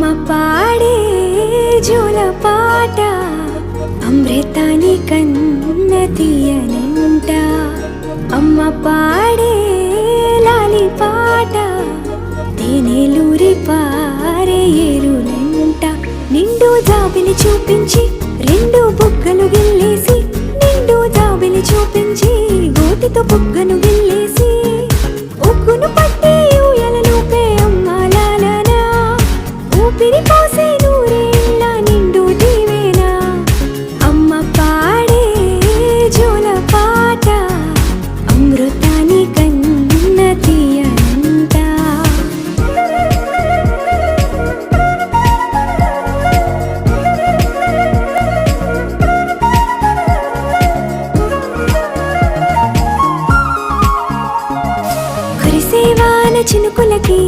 అమ్మ పాడే జోల పాట అమృతాని కన్న తీయనంట. అమ్మ పాడే లాలి పాట తేనెలూరి పారే ఏరులంట. నిండు జాబిలి చూపించి రెండు బుగ్గలు గిల్లేసి, నిండు జాబిలి చూపించి గోటితో బుగ్గను గిల్లేసి, ఉగ్గును పట్టి ఊయలలోపే అమ్మ లాలన, ఊపిరి పోసే నూరేళ్ళ నిండు దీవెనా. అమ్మ పాడే జోల పాట అమృతాని కన్న తీయనంట. కురిసేవాన చినుకులకి